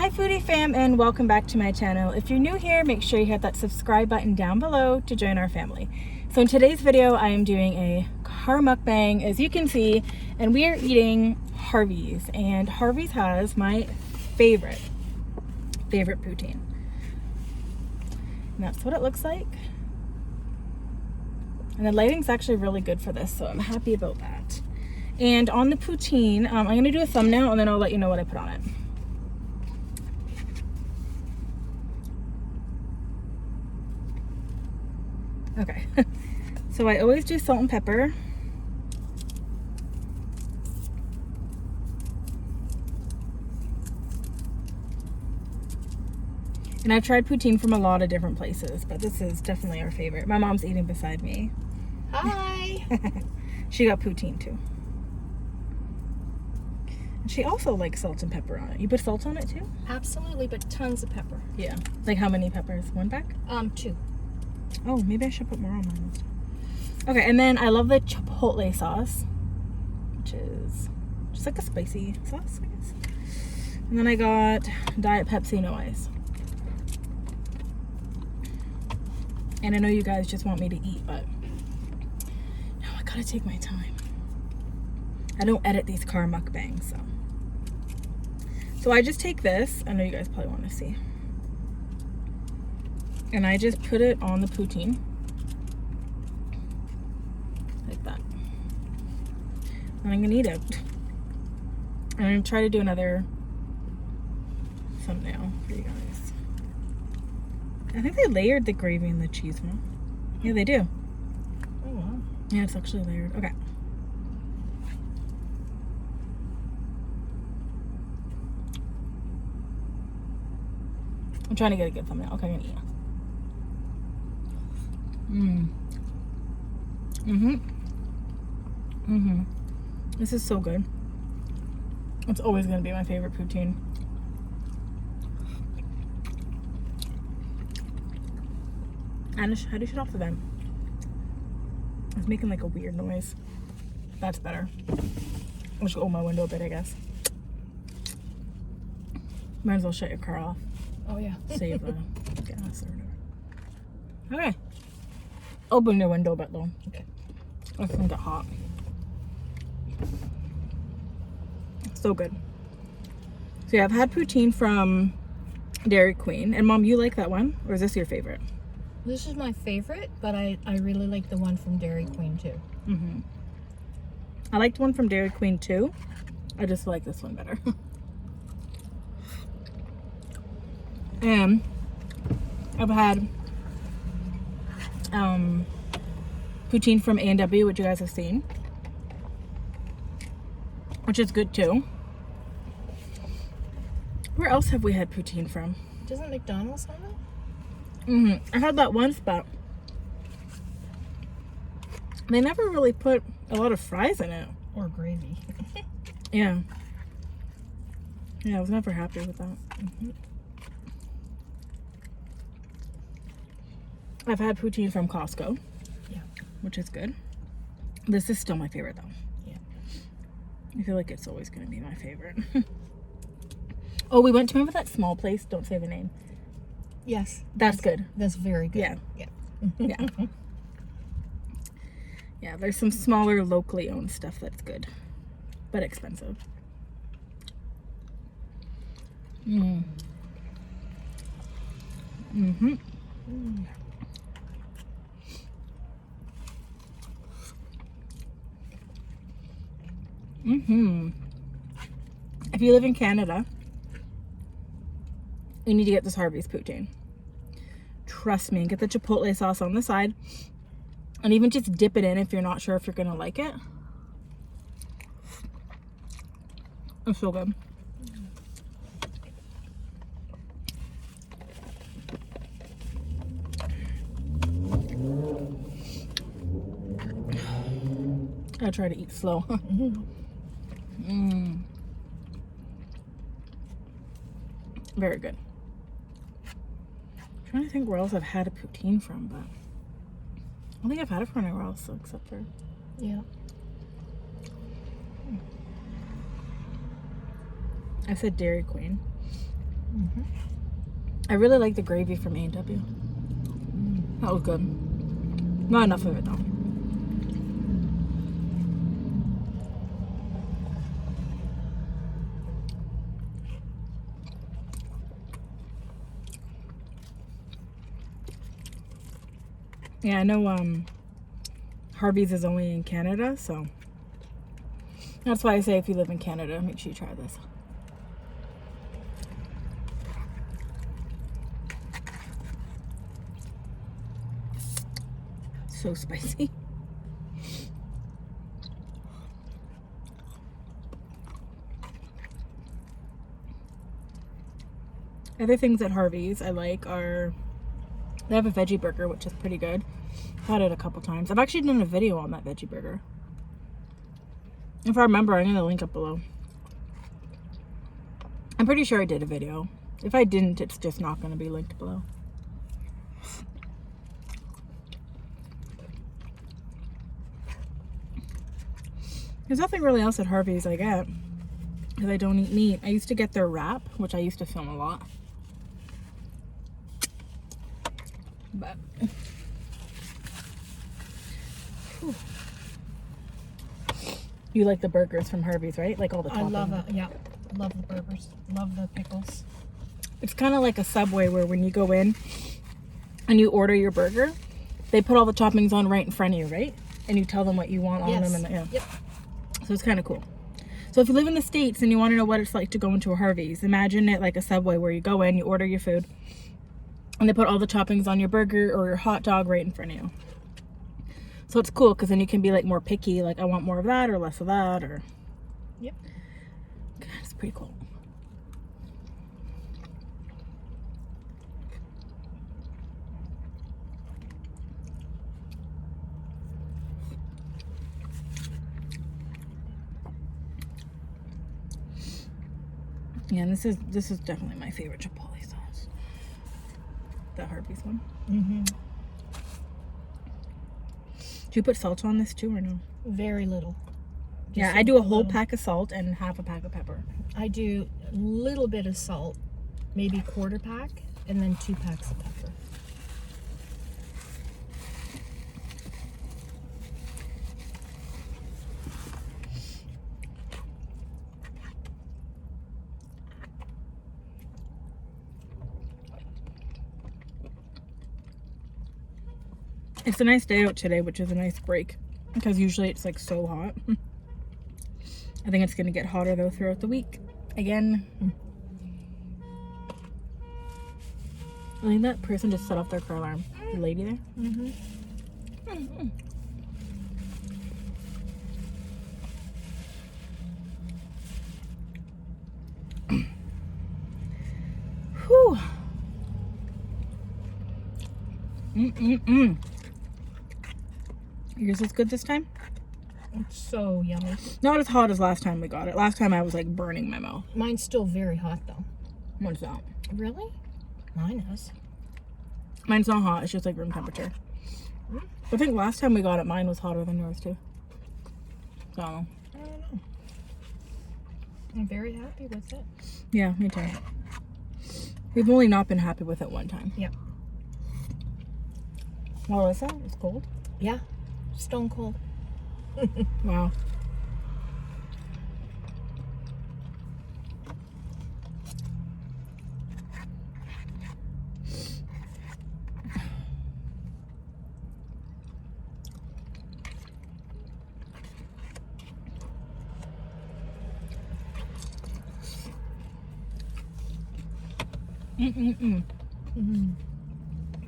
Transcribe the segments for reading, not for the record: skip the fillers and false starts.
Hi foodie fam, and welcome back to my channel. If you're new here, make sure you hit that subscribe button down below to join our family. So in today's video, I am doing a car mukbang, as you can see, and we are eating Harveys, and Harveys has my favorite poutine. And that's what it looks like. And the lighting's actually really good for this, so I'm happy about that. And on the poutine, I'm gonna do a thumbnail and then I'll let you know what I put on it. Okay, so I always do salt and pepper. And I've tried poutine from a lot of different places, but this is definitely our favorite. My mom's eating beside me. Hi! She got poutine too. And she also likes salt and pepper on it. You put salt on it too? Absolutely, but tons of pepper. Yeah. Like how many peppers? One pack? 2. Oh, maybe I should put more on mine. Okay, and then I love the chipotle sauce, which is just like a spicy sauce, I guess. And then I got Diet Pepsi, no ice. And I know you guys just want me to eat, but no, I gotta take my time. I don't edit these car mukbangs, so. So I just take this. I know you guys probably want to see. And I just put it on the poutine. Like that. And I'm gonna eat it. And I'm gonna try to do another thumbnail for you guys. I think they layered the gravy and the cheese one. Yeah, they do. Oh, wow. Yeah, it's actually layered. Okay. I'm trying to get a good thumbnail. Okay, I'm gonna eat. This is so good. It's always gonna be my favorite poutine. And how do you shut off the vent? I was making like a weird noise. That's better. I'll just open my window a bit, I guess. Might as well shut your car off. Oh, yeah. Save the gas or whatever. Okay. Open your window a bit though. Okay. It's gonna get hot. So good. So yeah, I've had poutine from Dairy Queen. And Mom, you like that one? Or is this your favorite? This is my favorite, but I really like the one from Dairy Queen too. I liked one from Dairy Queen too. I just like this one better. And I've had poutine from A&W, which you guys have seen, which is good too. Where else have we had poutine from? Doesn't McDonald's have it? I had that once, but they never really put a lot of fries in it. Or gravy. Yeah. Yeah, I was never happy with that. I've had poutine from Costco. Yeah. Which is good. This is still my favorite though. Yeah. I feel like it's always going to be my favorite. Oh, we went to, remember that small place? Don't say the name. Yes. That's good. That's very good. Yeah. Yeah. Yeah. Yeah, there's some smaller locally owned stuff that's good, but expensive. If you live in Canada, you need to get this Harvey's poutine. Trust me, get the chipotle sauce on the side and even just dip it in if you're not sure if you're gonna like it. It's so good. I try to eat slow. Very good. I'm trying to think where else I've had a poutine from, but I don't think I've had it from anywhere else except for. Yeah. I said Dairy Queen. Mm-hmm. I really like the gravy from A&W. That was good. Not enough of it though. Yeah, I know Harveys is only in Canada, so that's why I say if you live in Canada, make sure you try this. So spicy. Other things at Harveys I like are, they have a veggie burger, which is pretty good. I've had it a couple times. I've actually done a video on that veggie burger. If I remember, I'm going to link it below. I'm pretty sure I did a video. If I didn't, it's just not going to be linked below. There's nothing really else at Harveys I get, because I don't eat meat. I used to get their wrap, which I used to film a lot. But whew. You like the burgers from Harveys, right? Like all the toppings. I love it. Yeah, love the burgers. Love the pickles. It's kind of like a Subway where when you go in and you order your burger, they put all the toppings on right in front of you, right? And you tell them what you want on them. And yeah. Yep. So it's kind of cool. So if you live in the States and you want to know what it's like to go into a Harveys, imagine it like a Subway where you go in, you order your food, and they put all the toppings on your burger or your hot dog right in front of you. So it's cool because then you can be like more picky, like I want more of that or less of that, or Yep. it's pretty cool. Yeah, and this is definitely my favorite chipotle sauce. The Harveys one. Mm-hmm. Do you put salt on this too or no? Very little. Yeah, Just I do a whole little. pack of salt and half a pack of pepper. I do a little bit of salt, maybe quarter pack, and then 2 packs of pepper. It's a nice day out today, which is a nice break because usually it's like so hot. I think it's gonna get hotter though throughout the week again. I think that person just set off their car alarm. The lady there. Mm-hmm. Whew. Yours is good this time? It's so yummy. Not as hot as last time we got it. Last time I was like burning my mouth. Mine's still very hot though. What's that? Really? Mine is. Mine's not hot. It's just like room temperature. I think last time we got it, mine was hotter than yours too. So. I don't know. I'm very happy with it. Yeah, me too. We've only not been happy with it one time. Yep. Well, is that? It's cold. Yeah. Stone cold. Wow.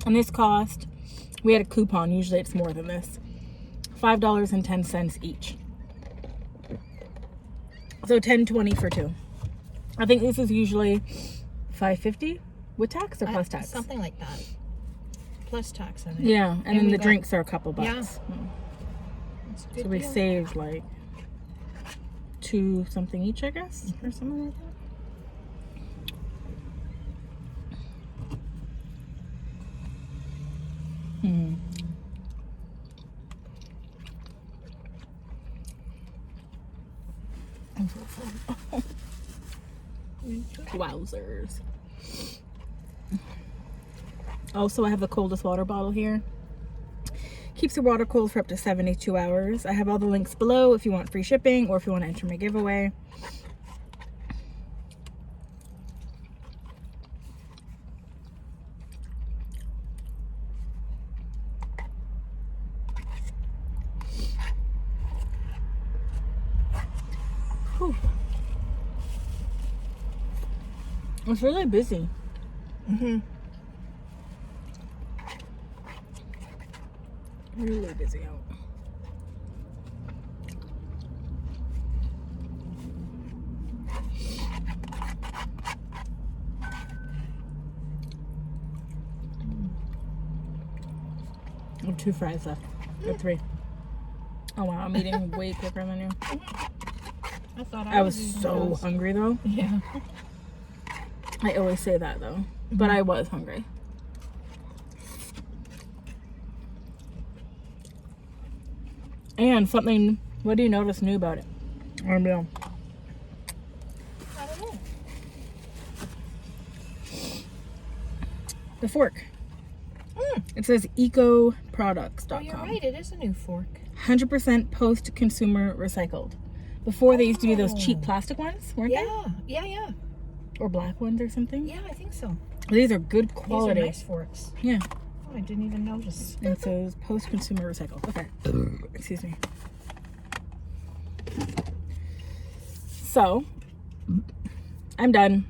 And this cost, we had a coupon, usually it's more than this, $5.10 each. So $10.20 for two. I think this is usually $5.50 with tax or plus tax? Something like that. Plus tax, I think. Yeah, and then we the got- drinks are a couple bucks. Yeah. Mm. It's a good So we deal. saved like $2 something each, I guess, or something like that. Hmm. I'm so full. Wowzers. Also, I have the coldest water bottle here. Keeps your water cold for up to 72 hours. I have all the links below if you want free shipping or if you want to enter my giveaway. Whew. It's really busy. Really busy out. I have 2 fries left. Or 3. Oh wow, I'm eating way quicker than you. I thought I was so hungry though. Yeah. I always say that though. But I was hungry. And something, what do you notice new about it? I don't know. I don't know. The fork. It says ecoproducts.com. Oh, you're right. It is a new fork. 100% post-consumer recycled. Before they used to be those cheap plastic ones, weren't they? Yeah. Or black ones or something. Yeah, I think so. These are good quality. These are nice forks. Yeah. Oh, I didn't even notice. And it says post-consumer recycled. Okay. Excuse me. So, I'm done.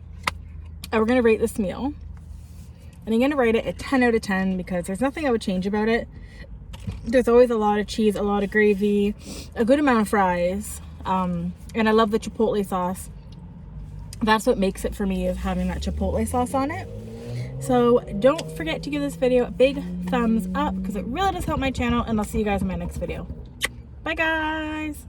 We're going to rate this meal. And I'm going to rate it a 10 out of 10 because there's nothing I would change about it. There's always a lot of cheese, a lot of gravy, a good amount of fries. And I love the chipotle sauce. That's what makes it for me, is having that chipotle sauce on it. So don't forget to give this video a big thumbs up because it really does help my channel, and I'll see you guys in my next video. Bye guys.